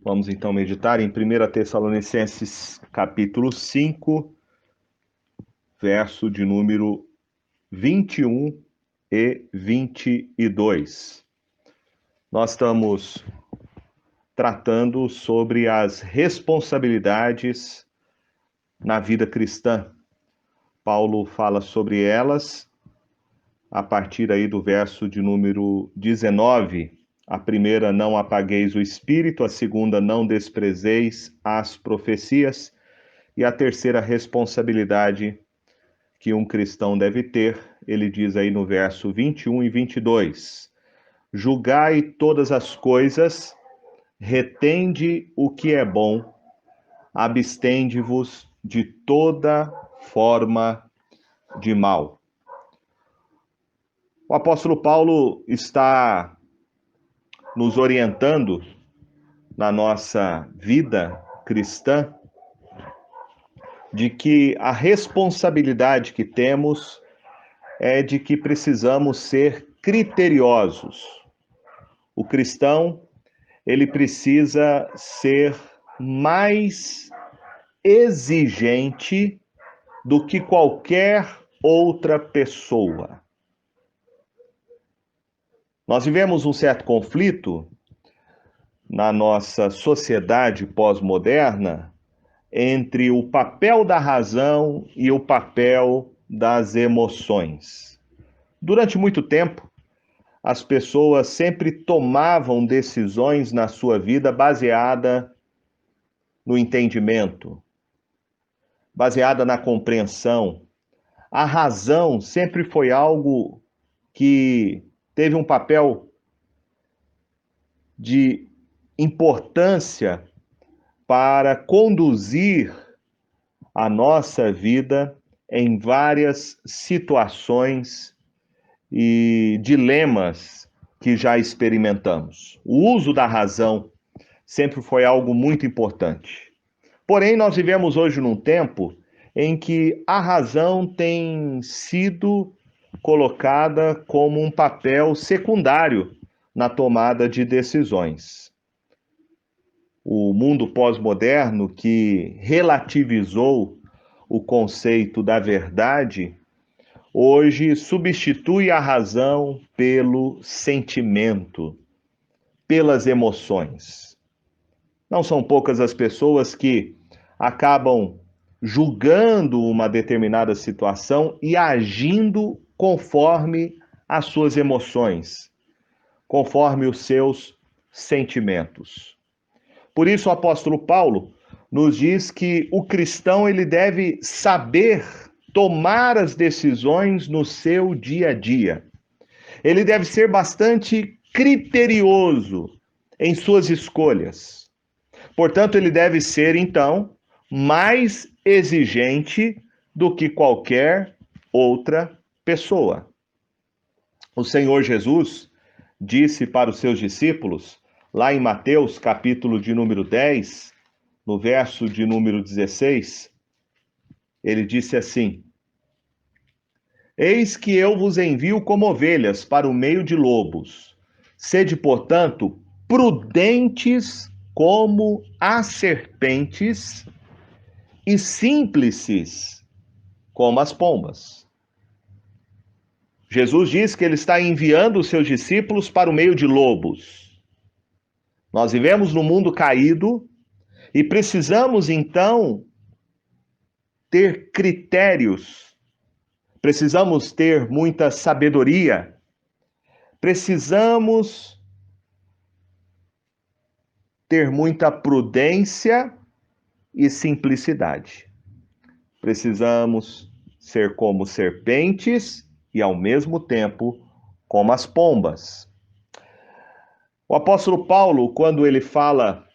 Vamos então meditar em 1 Tessalonicenses capítulo 5, verso de número 21 e 22. Nós estamos tratando sobre as responsabilidades na vida cristã. Paulo fala sobre elas a partir aí do verso de número 19. A primeira, não apagueis o espírito; a segunda, não desprezeis as profecias; e a terceira responsabilidade que um cristão deve ter, ele diz aí no verso 21 e 22: julgai todas as coisas, retende o que é bom, abstende-vos de toda forma de mal. O apóstolo Paulo está nos orientando na nossa vida cristã de que a responsabilidade que temos é de que precisamos ser criteriosos. O cristão, ele precisa ser mais exigente do que qualquer outra pessoa. Nós vivemos um certo conflito na nossa sociedade pós-moderna entre o papel da razão e o papel das emoções. Durante muito tempo, as pessoas sempre tomavam decisões na sua vida baseada no entendimento, baseada na compreensão. A razão sempre foi algo que teve um papel de importância para conduzir a nossa vida em várias situações e dilemas que já experimentamos. O uso da razão sempre foi algo muito importante. Porém, nós vivemos hoje num tempo em que a razão tem sido colocada como um papel secundário na tomada de decisões. O mundo pós-moderno, que relativizou o conceito da verdade, hoje substitui a razão pelo sentimento, pelas emoções. Não são poucas as pessoas que acabam julgando uma determinada situação e agindo conforme as suas emoções, conforme os seus sentimentos. Por isso o apóstolo Paulo nos diz que o cristão ele deve saber tomar as decisões no seu dia a dia. Ele deve ser bastante criterioso em suas escolhas. Portanto, ele deve ser, então, mais exigente do que qualquer outra pessoa. O Senhor Jesus disse para os seus discípulos, lá em Mateus, capítulo de número 10, no verso de número 16, ele disse assim: eis que eu vos envio como ovelhas para o meio de lobos. Sede, portanto, prudentes como as serpentes e simples como as pombas. Jesus diz que ele está enviando os seus discípulos para o meio de lobos. Nós vivemos num mundo caído e precisamos, então, ter critérios, precisamos ter muita sabedoria, precisamos ter muita prudência e simplicidade. Precisamos ser como serpentes e, ao mesmo tempo, como as pombas. O apóstolo Paulo, quando ele fala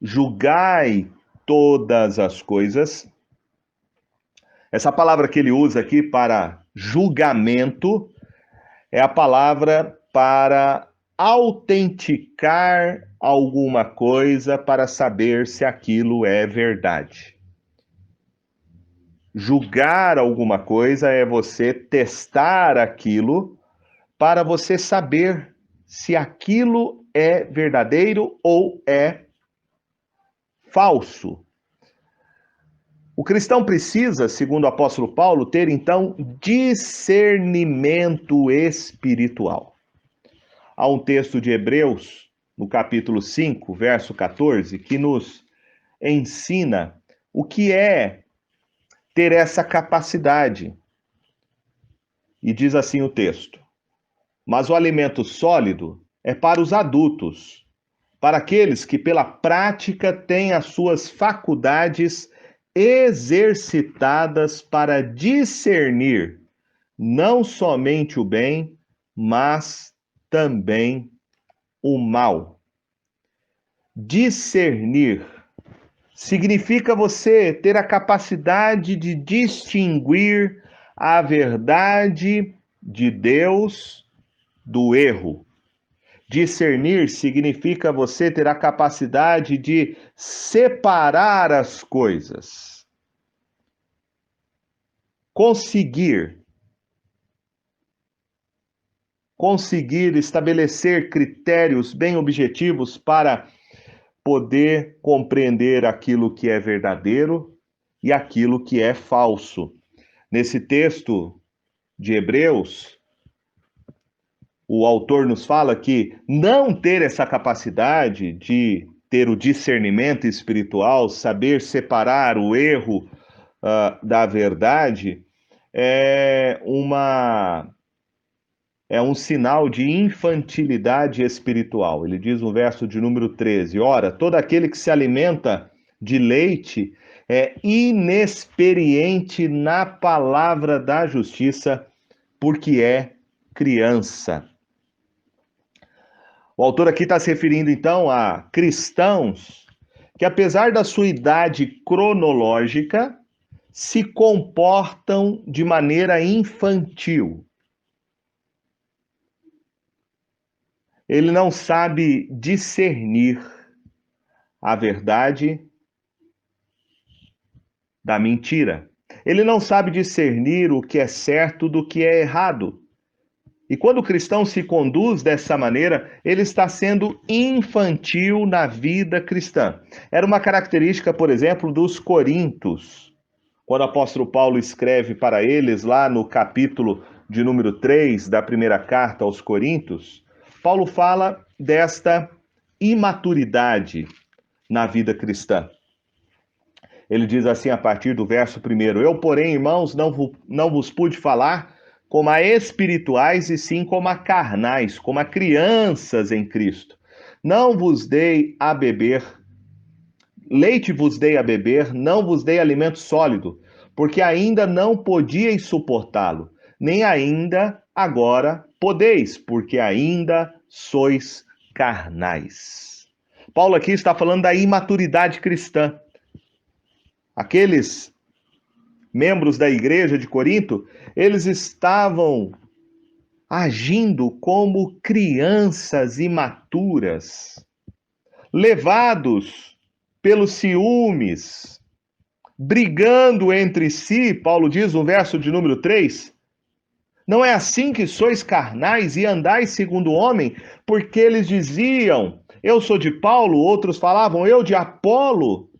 julgai todas as coisas, essa palavra que ele usa aqui para julgamento é a palavra para autenticar alguma coisa para saber se aquilo é verdade. Julgar alguma coisa é você testar aquilo para você saber se aquilo é verdadeiro ou é falso. O cristão precisa, segundo o apóstolo Paulo, ter então discernimento espiritual. Há um texto de Hebreus, no capítulo 5, verso 14, que nos ensina o que é ter essa capacidade. E diz assim o texto: mas o alimento sólido é para os adultos, para aqueles que pela prática têm as suas faculdades exercitadas para discernir não somente o bem, mas também o mal. Discernir significa você ter a capacidade de distinguir a verdade de Deus do erro. Discernir significa você ter a capacidade de separar as coisas. Conseguir estabelecer critérios bem objetivos para poder compreender aquilo que é verdadeiro e aquilo que é falso. Nesse texto de Hebreus, o autor nos fala que não ter essa capacidade de ter o discernimento espiritual, saber separar o erro da verdade, é um sinal de infantilidade espiritual. Ele diz no verso de número 13: ora, todo aquele que se alimenta de leite é inexperiente na palavra da justiça, porque é criança. O autor aqui está se referindo, então, a cristãos que, apesar da sua idade cronológica, se comportam de maneira infantil. Ele não sabe discernir a verdade da mentira. Ele não sabe discernir o que é certo do que é errado. E quando o cristão se conduz dessa maneira, ele está sendo infantil na vida cristã. Era uma característica, por exemplo, dos coríntios. Quando o apóstolo Paulo escreve para eles, lá no capítulo de número 3 da primeira carta aos Coríntios, Paulo fala desta imaturidade na vida cristã. Ele diz assim a partir do verso 1: eu, porém, irmãos, não vos pude falar como a espirituais, e sim como a carnais, como a crianças em Cristo. Não vos dei a beber, leite vos dei a beber, não vos dei alimento sólido, porque ainda não podíeis suportá-lo, nem ainda agora podeis, porque ainda sois carnais. Paulo aqui está falando da imaturidade cristã. Aqueles membros da igreja de Corinto, eles estavam agindo como crianças imaturas, levados pelos ciúmes, brigando entre si. Paulo diz no verso de número 3, não é assim que sois carnais e andais segundo o homem? Porque eles diziam, eu sou de Paulo, outros falavam, eu de Apolo.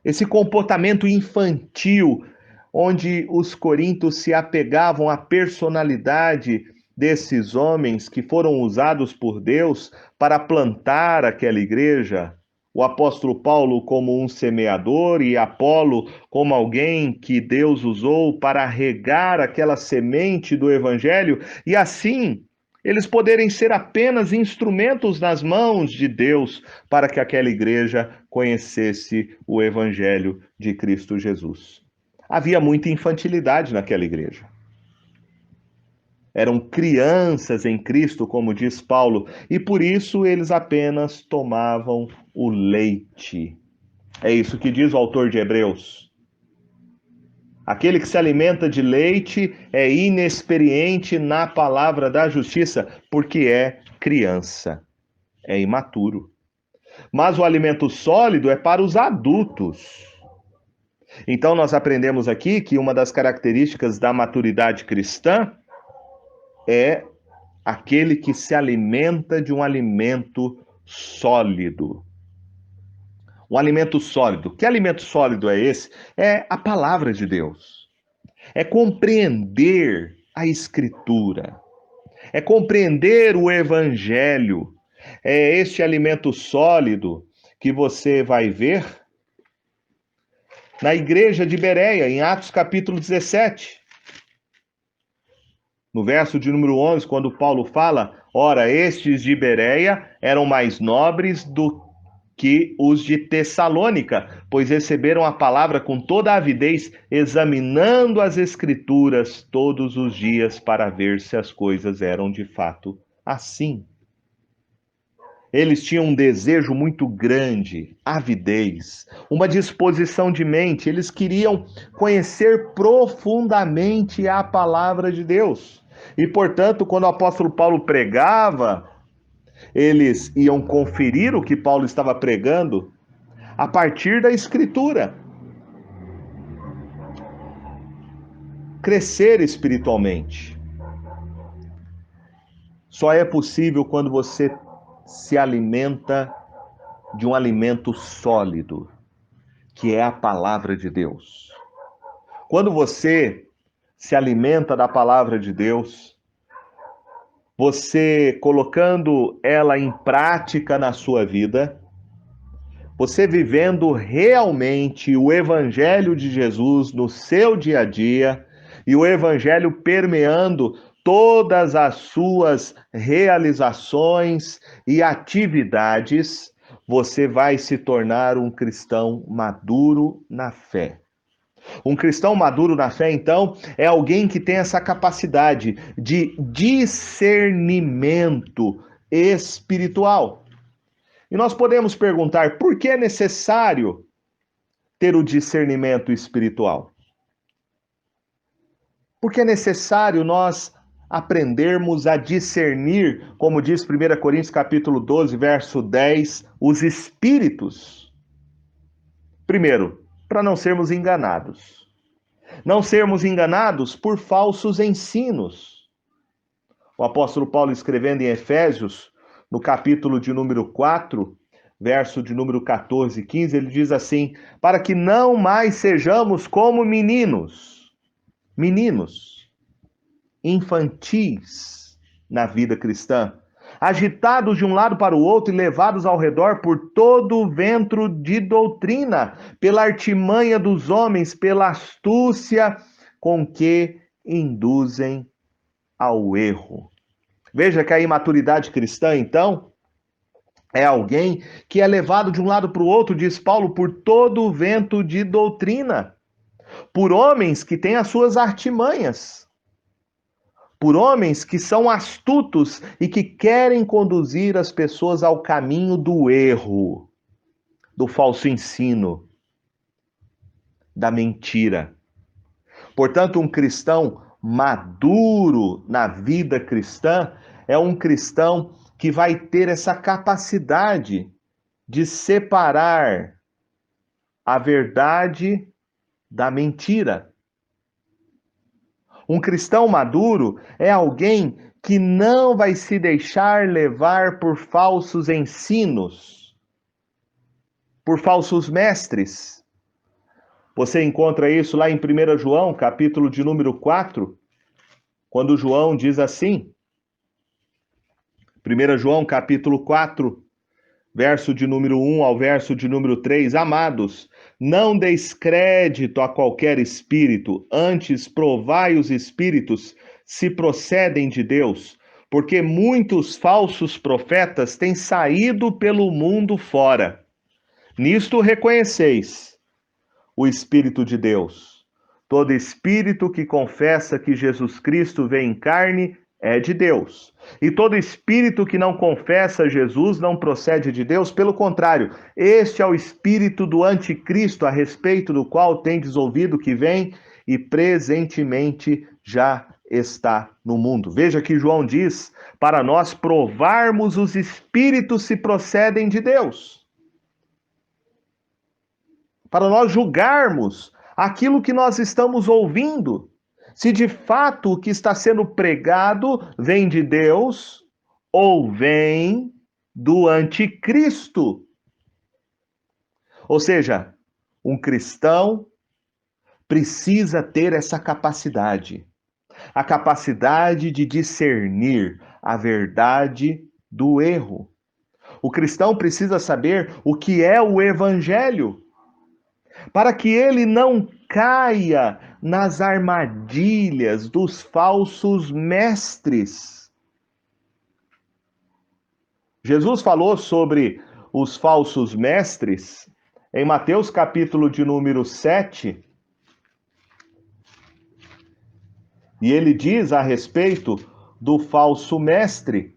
Esse comportamento infantil, onde os coríntios se apegavam à personalidade desses homens que foram usados por Deus para plantar aquela igreja. O apóstolo Paulo como um semeador e Apolo como alguém que Deus usou para regar aquela semente do evangelho, e assim eles poderem ser apenas instrumentos nas mãos de Deus para que aquela igreja conhecesse o evangelho de Cristo Jesus. Havia muita infantilidade naquela igreja. Eram crianças em Cristo, como diz Paulo, e por isso eles apenas tomavam o leite. É isso que diz o autor de Hebreus. Aquele que se alimenta de leite é inexperiente na palavra da justiça, porque é criança, é imaturo. Mas o alimento sólido é para os adultos. Então nós aprendemos aqui que uma das características da maturidade cristã é aquele que se alimenta de um alimento sólido. Um alimento sólido. Que alimento sólido é esse? É a palavra de Deus. É compreender a Escritura. É compreender o Evangelho. É este alimento sólido que você vai ver na igreja de Bereia, em Atos capítulo 17. No verso de número 11, quando Paulo fala: ora, estes de Bereia eram mais nobres do que os de Tessalônica, pois receberam a palavra com toda a avidez, examinando as Escrituras todos os dias para ver se as coisas eram de fato assim. Eles tinham um desejo muito grande, avidez, uma disposição de mente. Eles queriam conhecer profundamente a palavra de Deus. E, portanto, quando o apóstolo Paulo pregava, eles iam conferir o que Paulo estava pregando a partir da Escritura. Crescer espiritualmente só é possível quando você se alimenta de um alimento sólido, que é a palavra de Deus. Quando você se alimenta da palavra de Deus, você colocando ela em prática na sua vida, você vivendo realmente o evangelho de Jesus no seu dia a dia e o evangelho permeando todas as suas realizações e atividades, você vai se tornar um cristão maduro na fé. Um cristão maduro na fé, então, é alguém que tem essa capacidade de discernimento espiritual. E nós podemos perguntar por que é necessário ter o discernimento espiritual? Porque é necessário nós aprendermos a discernir, como diz 1 Coríntios capítulo 12, verso 10, os espíritos. Primeiro, para não sermos enganados. Não sermos enganados por falsos ensinos. O apóstolo Paulo, escrevendo em Efésios, no capítulo de número 4, verso de número 14 e 15, ele diz assim: para que não mais sejamos como meninos, infantis na vida cristã, agitados de um lado para o outro e levados ao redor por todo o vento de doutrina, pela artimanha dos homens, pela astúcia com que induzem ao erro. Veja que a imaturidade cristã, então, é alguém que é levado de um lado para o outro, diz Paulo, por todo o vento de doutrina, por homens que têm as suas artimanhas, por homens que são astutos e que querem conduzir as pessoas ao caminho do erro, do falso ensino, da mentira. Portanto, um cristão maduro na vida cristã é um cristão que vai ter essa capacidade de separar a verdade da mentira. Um cristão maduro é alguém que não vai se deixar levar por falsos ensinos, por falsos mestres. Você encontra isso lá em 1 João, capítulo de número 4, quando João diz assim, 1 João, capítulo 4, verso de número 1 ao verso de número 3, amados, não deis crédito a qualquer espírito, antes provai os espíritos se procedem de Deus, porque muitos falsos profetas têm saído pelo mundo fora. Nisto reconheceis o Espírito de Deus. Todo espírito que confessa que Jesus Cristo veio em carne é de Deus. E todo espírito que não confessa Jesus não procede de Deus, pelo contrário, este é o espírito do anticristo, a respeito do qual tendes ouvido que vem e presentemente já está no mundo. Veja que João diz para nós provarmos os espíritos se procedem de Deus. Para nós julgarmos aquilo que nós estamos ouvindo, Se de fato o que está sendo pregado vem de Deus ou vem do anticristo. Ou seja, um cristão precisa ter essa capacidade, a capacidade de discernir a verdade do erro. O cristão precisa saber o que é o evangelho, para que ele não caia nas armadilhas dos falsos mestres. Jesus falou sobre os falsos mestres em Mateus capítulo de número 7, e ele diz a respeito do falso mestre.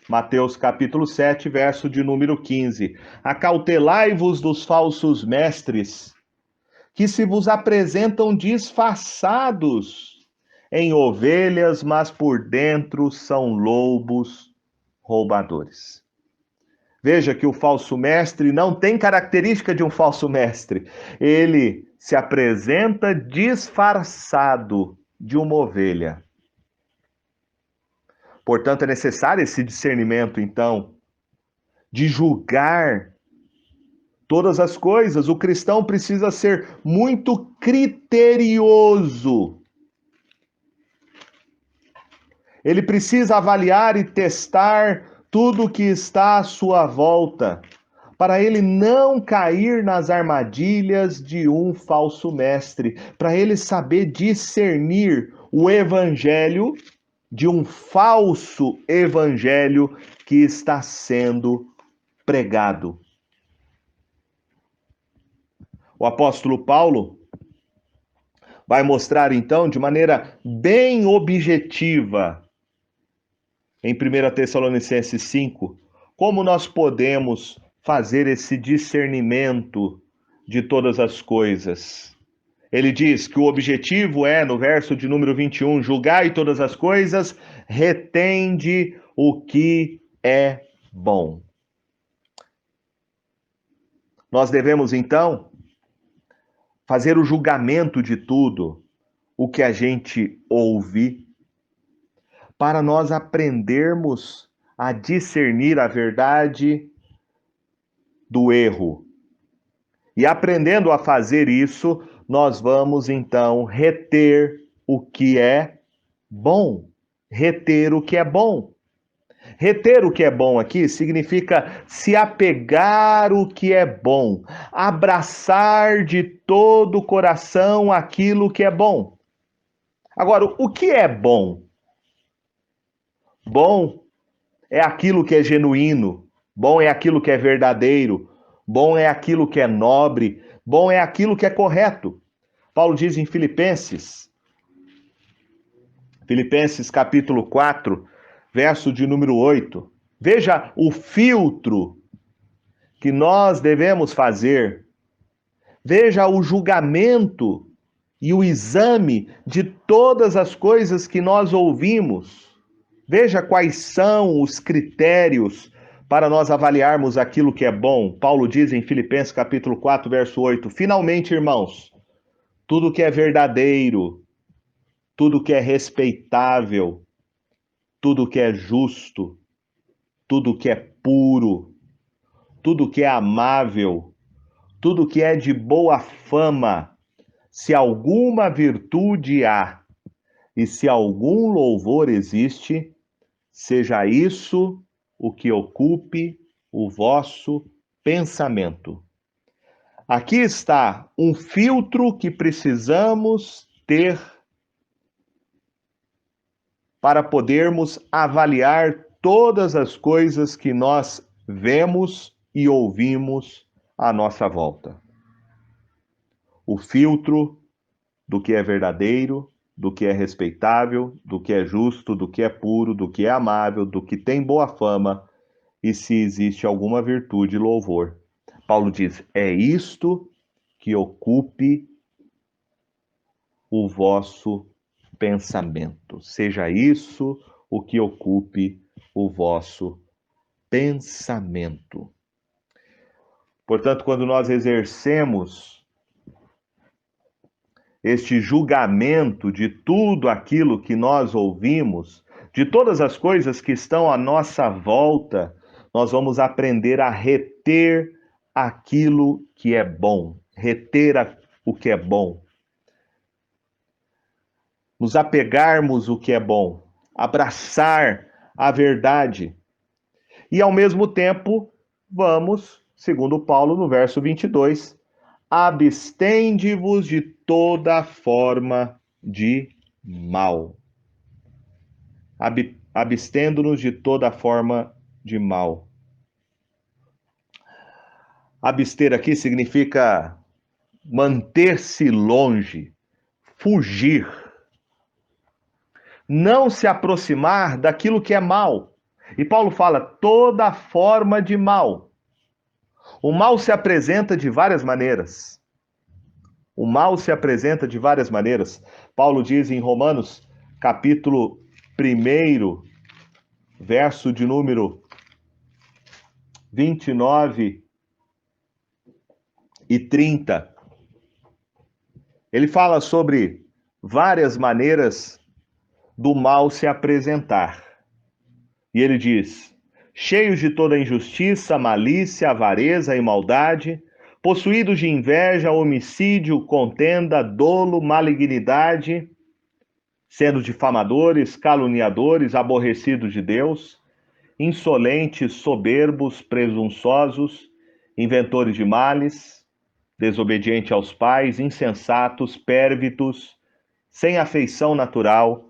Mateus capítulo 7, verso de número 15. Acautelai-vos dos falsos mestres, que se vos apresentam disfarçados em ovelhas, mas por dentro são lobos roubadores. Veja que o falso mestre não tem característica de um falso mestre. Ele se apresenta disfarçado de uma ovelha. Portanto, é necessário esse discernimento, então, de julgar todas as coisas. O cristão precisa ser muito criterioso. Ele precisa avaliar e testar tudo que está à sua volta, para ele não cair nas armadilhas de um falso mestre, para ele saber discernir o evangelho de um falso evangelho que está sendo pregado. O apóstolo Paulo vai mostrar então de maneira bem objetiva em 1 Tessalonicenses 5 como nós podemos fazer esse discernimento de todas as coisas. Ele diz que o objetivo é, no verso de número 21, julgai todas as coisas, retende o que é bom. Nós devemos, então, fazer o julgamento de tudo o que a gente ouve, para nós aprendermos a discernir a verdade do erro. E aprendendo a fazer isso, nós vamos então reter o que é bom. Reter o que é bom. Reter o que é bom aqui significa se apegar o que é bom, abraçar de todo o coração aquilo que é bom. Agora, o que é bom? Bom é aquilo que é genuíno, bom é aquilo que é verdadeiro, bom é aquilo que é nobre, bom é aquilo que é correto. Paulo diz em Filipenses capítulo 4, verso de número 8. Veja o filtro que nós devemos fazer. Veja o julgamento e o exame de todas as coisas que nós ouvimos. Veja quais são os critérios para nós avaliarmos aquilo que é bom. Paulo diz em Filipenses capítulo 4, verso 8: finalmente, irmãos, tudo que é verdadeiro, tudo que é respeitável, tudo que é justo, tudo que é puro, tudo que é amável, tudo que é de boa fama, se alguma virtude há e se algum louvor existe, seja isso o que ocupe o vosso pensamento. Aqui está um filtro que precisamos ter para podermos avaliar todas as coisas que nós vemos e ouvimos à nossa volta. O filtro do que é verdadeiro, do que é respeitável, do que é justo, do que é puro, do que é amável, do que tem boa fama e se existe alguma virtude e louvor. Paulo diz: é isto que ocupe o vosso pensamento. Seja isso o que ocupe o vosso pensamento. Portanto, quando nós exercemos este julgamento de tudo aquilo que nós ouvimos, de todas as coisas que estão à nossa volta, nós vamos aprender a reter aquilo que é bom, o que é bom, nos apegarmos o que é bom, abraçar a verdade. E ao mesmo tempo, vamos, segundo Paulo no verso 22, abstende-vos de toda forma de mal. Abstendo-nos de toda forma de mal. Abster aqui significa manter-se longe, fugir, não se aproximar daquilo que é mal. E Paulo fala toda forma de mal. O mal se apresenta de várias maneiras. O mal se apresenta de várias maneiras. Paulo diz em Romanos, capítulo 1, verso de número 29 e 30. Ele fala sobre várias maneiras do mal se apresentar. E ele diz: cheios de toda injustiça, malícia, avareza e maldade, possuídos de inveja, homicídio, contenda, dolo, malignidade, sendo difamadores, caluniadores, aborrecidos de Deus, insolentes, soberbos, presunçosos, inventores de males, desobedientes aos pais, insensatos, pérvidos, sem afeição natural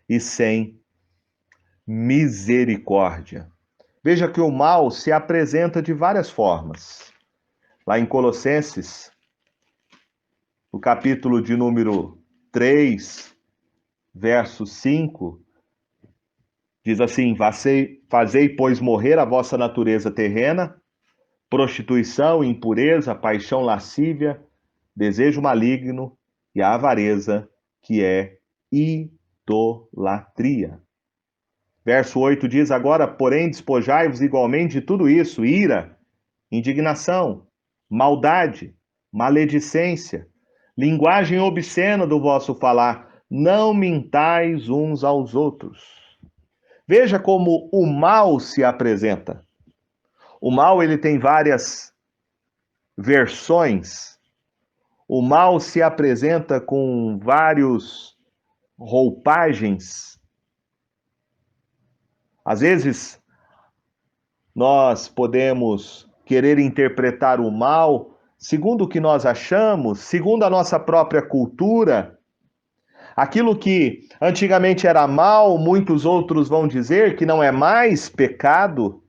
e sem misericórdia. Veja que o mal se apresenta de várias formas. Lá em Colossenses, no capítulo de número 3, verso 5, diz assim: fazei, pois, morrer a vossa natureza terrena, prostituição, impureza, paixão lascívia, desejo maligno e a avareza, que é idolatria. Verso 8 diz: agora, porém, despojai-vos igualmente de tudo isso: ira, indignação, maldade, maledicência, linguagem obscena do vosso falar. Não mintais uns aos outros. Veja como o mal se apresenta. O mal, ele tem várias versões. O mal se apresenta com vários roupagens. Às vezes, nós podemos querer interpretar o mal segundo o que nós achamos, segundo a nossa própria cultura. Aquilo que antigamente era mal, muitos outros vão dizer que não é mais pecado.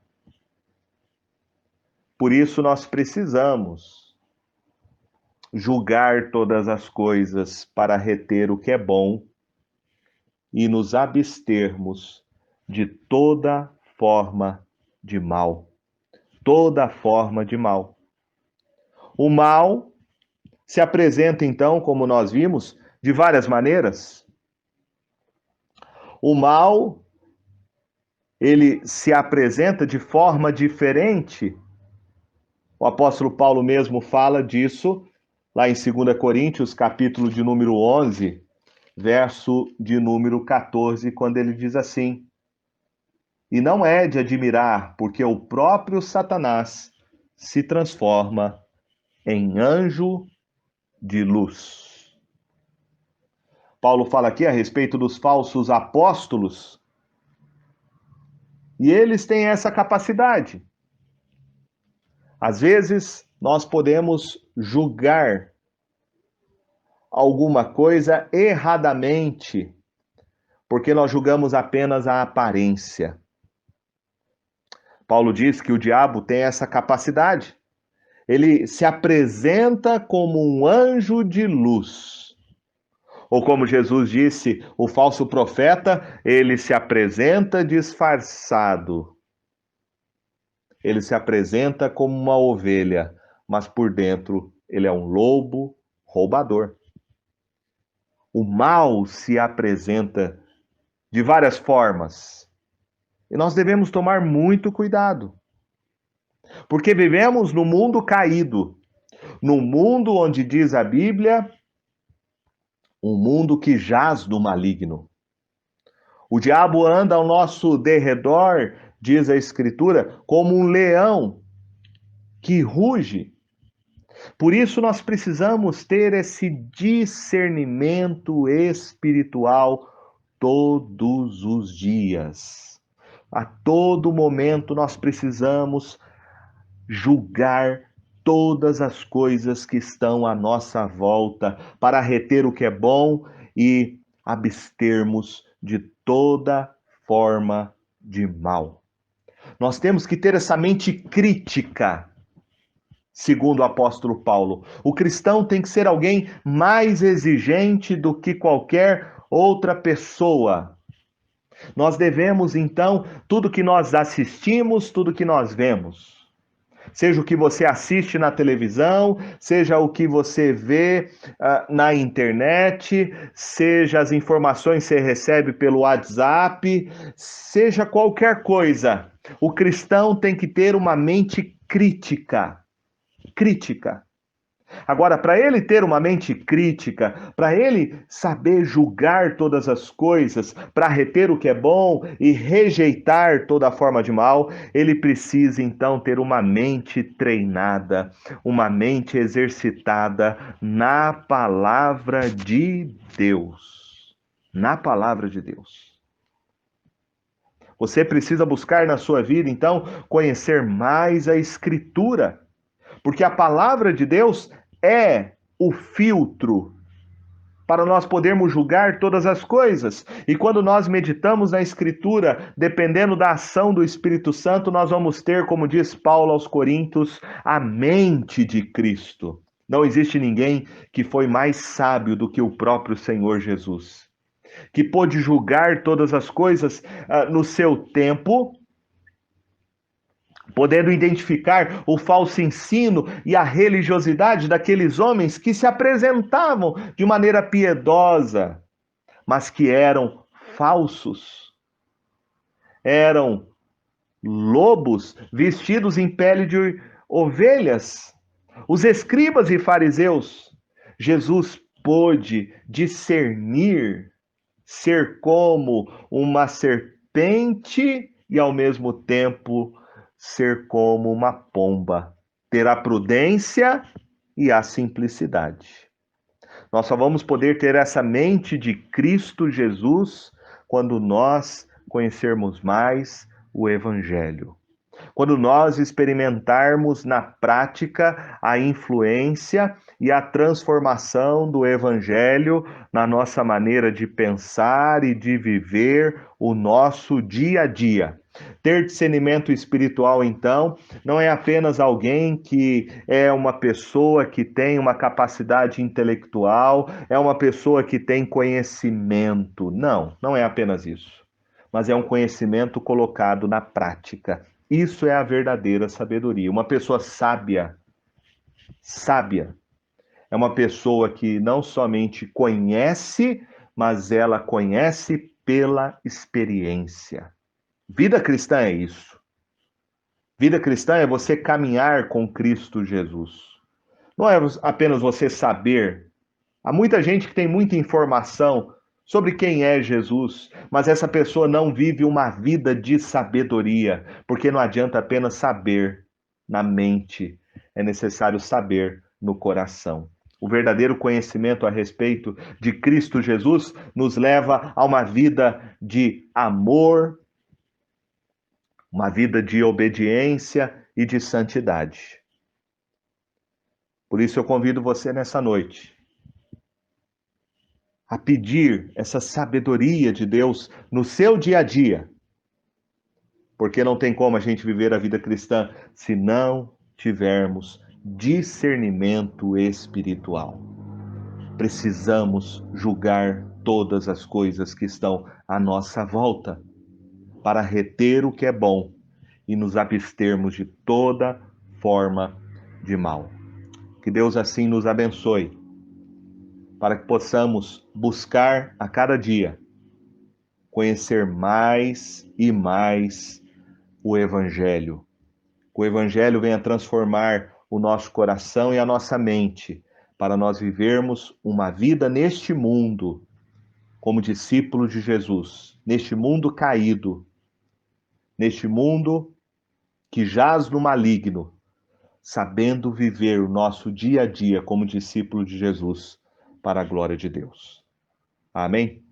Por isso nós precisamos julgar todas as coisas para reter o que é bom e nos abstermos de toda forma de mal. Toda forma de mal. O mal se apresenta, então, como nós vimos, de várias maneiras. O mal, ele se apresenta de forma diferente. O apóstolo Paulo mesmo fala disso lá em 2 Coríntios, capítulo de número 11, verso de número 14, quando ele diz assim: e não é de admirar, porque o próprio Satanás se transforma em anjo de luz. Paulo fala aqui a respeito dos falsos apóstolos, e eles têm essa capacidade. Às vezes, nós podemos julgar alguma coisa erradamente, porque nós julgamos apenas a aparência. Paulo diz que o diabo tem essa capacidade. Ele se apresenta como um anjo de luz. Ou como Jesus disse, o falso profeta, ele se apresenta disfarçado. Ele se apresenta como uma ovelha, mas por dentro ele é um lobo roubador. O mal se apresenta de várias formas. E nós devemos tomar muito cuidado. Porque vivemos num mundo caído, num mundo onde diz a Bíblia, um mundo que jaz do maligno. O diabo anda ao nosso derredor, diz a Escritura, como um leão que ruge. Por isso nós precisamos ter esse discernimento espiritual todos os dias. A todo momento nós precisamos julgar todas as coisas que estão à nossa volta para reter o que é bom e abstermos de toda forma de mal. Nós temos que ter essa mente crítica, segundo o apóstolo Paulo. O cristão tem que ser alguém mais exigente do que qualquer outra pessoa. Nós devemos, então, tudo que nós assistimos, tudo que nós vemos, seja o que você assiste na televisão, seja o que você vê na internet, seja as informações que você recebe pelo WhatsApp, seja qualquer coisa. O cristão tem que ter uma mente crítica. Crítica. Agora, para ele ter uma mente crítica, para ele saber julgar todas as coisas, para reter o que é bom e rejeitar toda forma de mal, ele precisa então ter uma mente treinada, uma mente exercitada na palavra de Deus. Na palavra de Deus. Você precisa buscar na sua vida, então, conhecer mais a Escritura. Porque a palavra de Deus é o filtro para nós podermos julgar todas as coisas. E quando nós meditamos na Escritura, dependendo da ação do Espírito Santo, nós vamos ter, como diz Paulo aos Coríntios, a mente de Cristo. Não existe ninguém que foi mais sábio do que o próprio Senhor Jesus, que pôde julgar todas as coisas no seu tempo, podendo identificar o falso ensino e a religiosidade daqueles homens que se apresentavam de maneira piedosa, mas que eram falsos. Eram lobos vestidos em pele de ovelhas. Os escribas e fariseus, Jesus pôde discernir, ser como uma serpente e ao mesmo tempo ser como uma pomba, ter a prudência e a simplicidade. Nós só vamos poder ter essa mente de Cristo Jesus quando nós conhecermos mais o Evangelho. Quando nós experimentarmos na prática a influência e a transformação do Evangelho na nossa maneira de pensar e de viver o nosso dia a dia. Ter discernimento espiritual, então, não é apenas alguém que é uma pessoa que tem uma capacidade intelectual, é uma pessoa que tem conhecimento. Não, não é apenas isso. Mas é um conhecimento colocado na prática. Isso é a verdadeira sabedoria. Uma pessoa sábia, é uma pessoa que não somente conhece, mas ela conhece pela experiência. Vida cristã é isso. Vida cristã é você caminhar com Cristo Jesus. Não é apenas você saber. Há muita gente que tem muita informação sobre quem é Jesus, mas essa pessoa não vive uma vida de sabedoria, porque não adianta apenas saber na mente, é necessário saber no coração. O verdadeiro conhecimento a respeito de Cristo Jesus nos leva a uma vida de amor, uma vida de obediência e de santidade. Por isso eu convido você nessa noite a pedir essa sabedoria de Deus no seu dia a dia. Porque não tem como a gente viver a vida cristã se não tivermos discernimento espiritual. Precisamos julgar todas as coisas que estão à nossa volta para reter o que é bom e nos abstermos de toda forma de mal. Que Deus assim nos abençoe, para que possamos buscar a cada dia conhecer mais e mais o Evangelho, o Evangelho venha transformar o nosso coração e a nossa mente, para nós vivermos uma vida neste mundo, como discípulos de Jesus, neste mundo caído, neste mundo que jaz no maligno, sabendo viver o nosso dia a dia como discípulo de Jesus, para a glória de Deus. Amém?